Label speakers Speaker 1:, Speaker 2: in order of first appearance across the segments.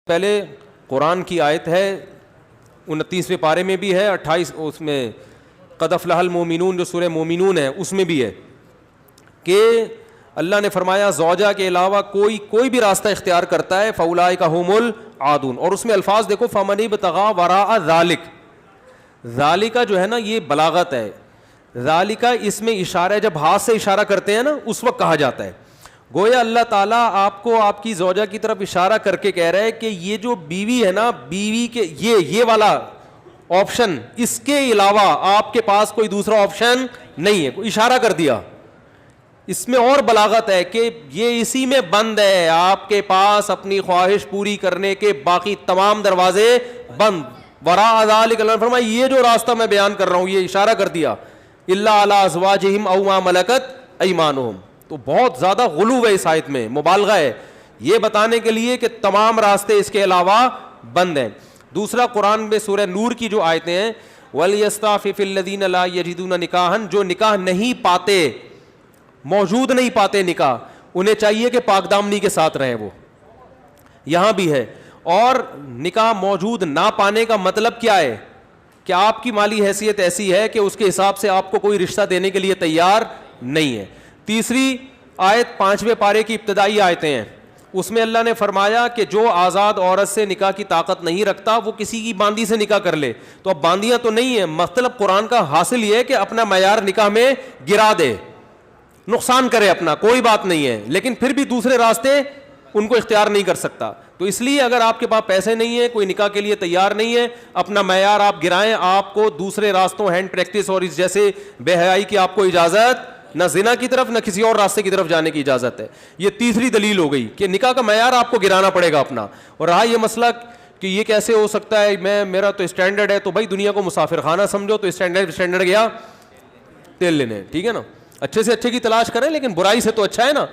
Speaker 1: پہلے قرآن کی آیت ہے 29ویں پارے میں بھی ہے، 28 اس میں قد افلح المؤمنون جو سورہ مومنون ہے اس میں بھی ہے کہ اللہ نے فرمایا زوجہ کے علاوہ کوئی بھی راستہ اختیار کرتا ہے فاولئک ھم العادون، اور اس میں الفاظ دیکھو فمن ابتغى وراء ذلک، ذالک جو ہے نا یہ بلاغت ہے، ذالک اس میں اشارہ ہے، جب ہاتھ سے اشارہ کرتے ہیں نا اس وقت کہا جاتا ہے، گویا اللہ تعالیٰ آپ کو آپ کی زوجہ کی طرف اشارہ کر کے کہہ رہا ہے کہ یہ جو بیوی ہے نا، بیوی کے یہ والا آپشن، اس کے علاوہ آپ کے پاس کوئی دوسرا آپشن نہیں ہے، کوئی اشارہ کر دیا۔ اس میں اور بلاغت ہے کہ یہ اسی میں بند ہے، آپ کے پاس اپنی خواہش پوری کرنے کے باقی تمام دروازے بند۔ وراء ذلک اللہ نے فرمایا یہ جو راستہ میں بیان کر رہا ہوں یہ اشارہ کر دیا، الا علی ازواجہم او ما ملکت ایمانہم، تو بہت زیادہ غلو ہے اس آیت میں، مبالغہ ہے یہ بتانے کے لیے کہ تمام راستے اس کے علاوہ بند ہیں۔ دوسرا قرآن میں سورہ نور کی جو آیتیں ہیں وَلْيَسْتَعْفِفِ الَّذِينَ لَا يَجِدُونَ نِكَاحًا، جو نکاح نہیں پاتے، موجود نہیں پاتے نکاح، انہیں چاہیے کہ پاک دامنی کے ساتھ رہیں، وہ یہاں بھی ہے۔ اور نکاح موجود نہ پانے کا مطلب کیا ہے کہ آپ کی مالی حیثیت ایسی ہے کہ اس کے حساب سے آپ کو کوئی رشتہ دینے کے لیے تیار نہیں ہے۔ تیسری آیت 5ویں پارے کی ابتدائی آیتیں ہیں، اس میں اللہ نے فرمایا کہ جو آزاد عورت سے نکاح کی طاقت نہیں رکھتا وہ کسی کی باندی سے نکاح کر لے، تو اب باندیاں تو نہیں ہیں، مطلب قرآن کا حاصل یہ ہے کہ اپنا معیار نکاح میں گرا دے، نقصان کرے اپنا، کوئی بات نہیں ہے، لیکن پھر بھی دوسرے راستے ان کو اختیار نہیں کر سکتا۔ تو اس لیے اگر آپ کے پاس پیسے نہیں ہیں، کوئی نکاح کے لیے تیار نہیں ہے، اپنا معیار آپ گرائیں، آپ کو دوسرے راستوں ہینڈ پریکٹس اور اس جیسے بے حیائی کی آپ کو اجازت، نہ زنا کی طرف نہ کسی اور راستے کی طرف جانے کی اجازت ہے۔ یہ تیسری دلیل ہو گئی کہ نکاح کا معیار آپ کو گرانا پڑے گا اپنا۔ اور رہا یہ مسئلہ کہ یہ کیسے ہو سکتا ہے، میرا تو اسٹینڈرڈ ہے، تو بھائی دنیا کو مسافر خانہ سمجھو، تو اسٹینڈرڈ گیا تیل لینے، ٹھیک ہے نا، اچھے سے اچھے کی تلاش کریں لیکن برائی سے تو اچھا ہے نا۔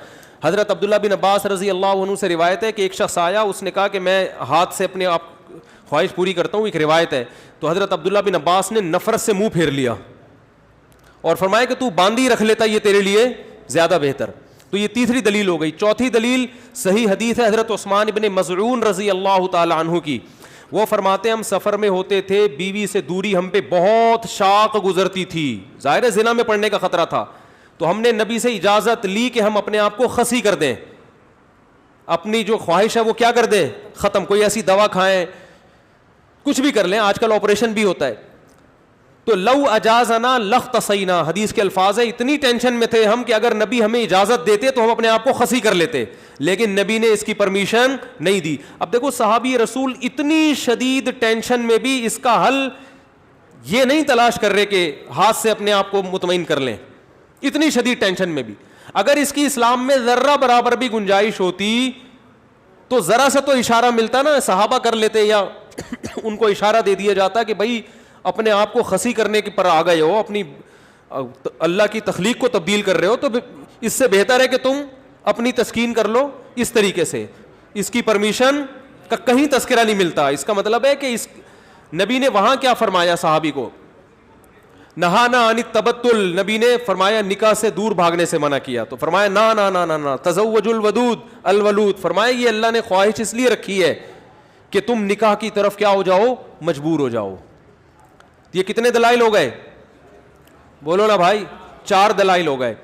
Speaker 1: حضرت عبداللہ بن عباس رضی اللہ عنہ سے روایت ہے کہ ایک شخص آیا، اس نے کہا کہ میں ہاتھ سے اپنے آپ خواہش پوری کرتا ہوں، ایک روایت ہے، تو حضرت عبداللہ بن عباس نے نفرت سے منہ پھیر لیا اور فرمایا کہ تو باندھی رکھ لیتا یہ تیرے لیے زیادہ بہتر۔ تو یہ تیسری دلیل ہو گئی۔ چوتھی دلیل صحیح حدیث ہے حضرت عثمان بن مظعون رضی اللہ تعالی عنہ کی، وہ فرماتے ہیں ہم سفر میں ہوتے تھے، بیوی سے دوری ہم پہ بہت شاق گزرتی تھی، ظاہر ہے زنا میں پڑنے کا خطرہ تھا، تو ہم نے نبی سے اجازت لی کہ ہم اپنے آپ کو خسی کر دیں، اپنی جو خواہش ہے وہ کیا کر دیں، ختم، کوئی ایسی دوا کھائیں، کچھ بھی کر لیں، آج کل آپریشن بھی ہوتا ہے۔ تو لو اجازنا لاختصینا، حدیث کے الفاظ ہے، اتنی ٹینشن میں تھے ہم کہ اگر نبی ہمیں اجازت دیتے تو ہم اپنے آپ کو خسی کر لیتے، لیکن نبی نے اس کی پرمیشن نہیں دی۔ اب دیکھو صحابی رسول اتنی شدید ٹینشن میں بھی اس کا حل یہ نہیں تلاش کر رہے کہ ہاتھ سے اپنے آپ کو مطمئن کر لیں، اتنی شدید ٹینشن میں بھی۔ اگر اس کی اسلام میں ذرہ برابر بھی گنجائش ہوتی تو ذرا سے تو اشارہ ملتا نا، صحابہ کر لیتے یا ان کو اشارہ دے دیا جاتا کہ بھائی اپنے آپ کو خسی کرنے کے پر آ گئے ہو، اپنی اللہ کی تخلیق کو تبدیل کر رہے ہو، تو اس سے بہتر ہے کہ تم اپنی تسکین کر لو اس طریقے سے۔ اس کی پرمیشن کا کہیں تذکرہ نہیں ملتا، اس کا مطلب ہے کہ اس نبی نے وہاں کیا فرمایا صحابی کو، نہانا عن التبتل، نبی نے فرمایا نکاح سے دور بھاگنے سے منع کیا، تو فرمایا نا نا نا نا نا تزوج الودود الولود، فرمایا یہ اللہ نے خواہش اس لیے رکھی ہے کہ تم نکاح کی طرف کیا ہو جاؤ، مجبور ہو جاؤ۔ یہ کتنے دلائل ہو گئے، بولو نا بھائی، 4 دلائل ہو گئے۔